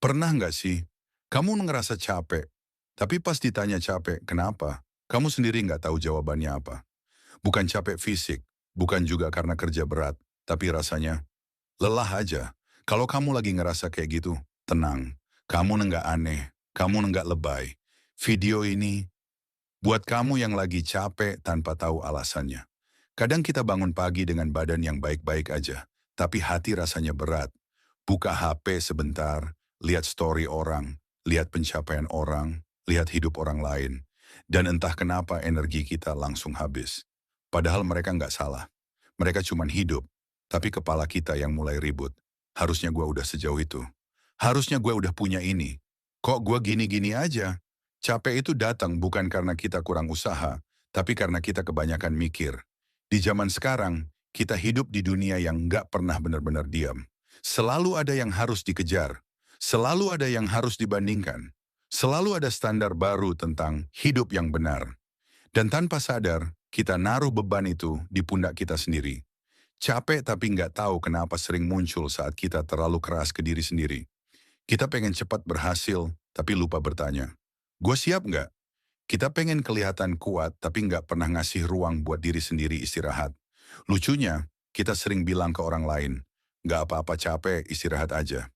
Pernah nggak sih, kamu ngerasa capek, tapi pas ditanya capek, kenapa? Kamu sendiri nggak tahu jawabannya apa. Bukan capek fisik, bukan juga karena kerja berat, tapi rasanya lelah aja. Kalau kamu lagi ngerasa kayak gitu, tenang. Kamu nggak aneh, kamu nggak lebay. Video ini buat kamu yang lagi capek tanpa tahu alasannya. Kadang kita bangun pagi dengan badan yang baik-baik aja, tapi hati rasanya berat. Buka HP sebentar, lihat story orang, lihat pencapaian orang, lihat hidup orang lain. Dan entah kenapa energi kita langsung habis. Padahal mereka nggak salah. Mereka cuma hidup, tapi kepala kita yang mulai ribut. Harusnya gua udah sejauh itu. Harusnya gue udah punya ini. Kok gue gini-gini aja? Capek itu datang bukan karena kita kurang usaha, tapi karena kita kebanyakan mikir. Di zaman sekarang, kita hidup di dunia yang nggak pernah benar-benar diam. Selalu ada yang harus dikejar. Selalu ada yang harus dibandingkan. Selalu ada standar baru tentang hidup yang benar. Dan tanpa sadar, kita naruh beban itu di pundak kita sendiri. Capek tapi nggak tahu kenapa sering muncul saat kita terlalu keras ke diri sendiri. Kita pengen cepat berhasil, tapi lupa bertanya. Gue siap nggak? Kita pengen kelihatan kuat, tapi nggak pernah ngasih ruang buat diri sendiri istirahat. Lucunya, kita sering bilang ke orang lain, nggak apa-apa capek, istirahat aja.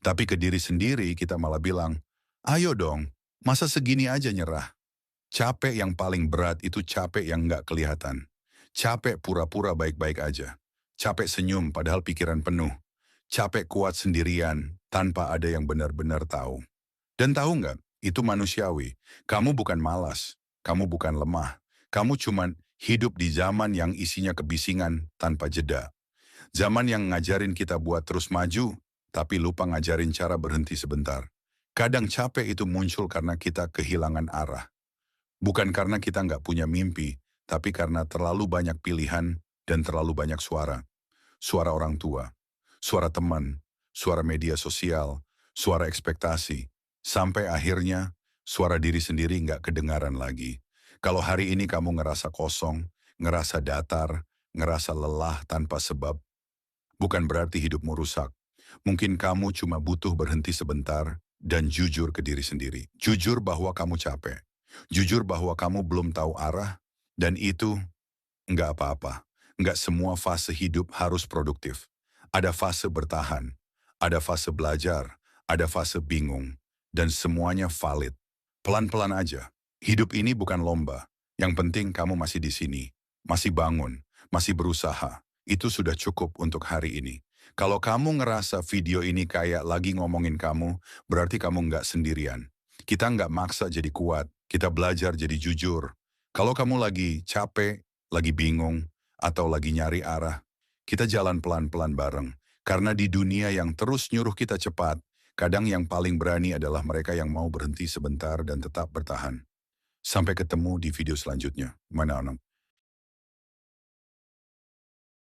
Tapi ke diri sendiri kita malah bilang, ayo dong, masa segini aja nyerah? Capek yang paling berat itu capek yang nggak kelihatan. Capek pura-pura baik-baik aja. Capek senyum padahal pikiran penuh. Capek kuat sendirian tanpa ada yang benar-benar tahu. Dan tahu nggak, itu manusiawi. Kamu bukan malas, kamu bukan lemah. Kamu cuman hidup di zaman yang isinya kebisingan tanpa jeda. Zaman yang ngajarin kita buat terus maju, tapi lupa ngajarin cara berhenti sebentar. Kadang capek itu muncul karena kita kehilangan arah. Bukan karena kita nggak punya mimpi, tapi karena terlalu banyak pilihan dan terlalu banyak suara. Suara orang tua, suara teman, suara media sosial, suara ekspektasi. Sampai akhirnya, suara diri sendiri nggak kedengaran lagi. Kalau hari ini kamu ngerasa kosong, ngerasa datar, ngerasa lelah tanpa sebab, bukan berarti hidupmu rusak. Mungkin kamu cuma butuh berhenti sebentar dan jujur ke diri sendiri. Jujur bahwa kamu capek. Jujur bahwa kamu belum tahu arah, dan itu nggak apa-apa. Nggak semua fase hidup harus produktif. Ada fase bertahan, ada fase belajar, ada fase bingung, dan semuanya valid. Pelan-pelan aja. Hidup ini bukan lomba. Yang penting kamu masih di sini, masih bangun, masih berusaha. Itu sudah cukup untuk hari ini. Kalau kamu ngerasa video ini kayak lagi ngomongin kamu, berarti kamu nggak sendirian. Kita nggak maksa jadi kuat, kita belajar jadi jujur. Kalau kamu lagi capek, lagi bingung, atau lagi nyari arah, kita jalan pelan-pelan bareng. Karena di dunia yang terus nyuruh kita cepat, kadang yang paling berani adalah mereka yang mau berhenti sebentar dan tetap bertahan. Sampai ketemu di video selanjutnya. Mana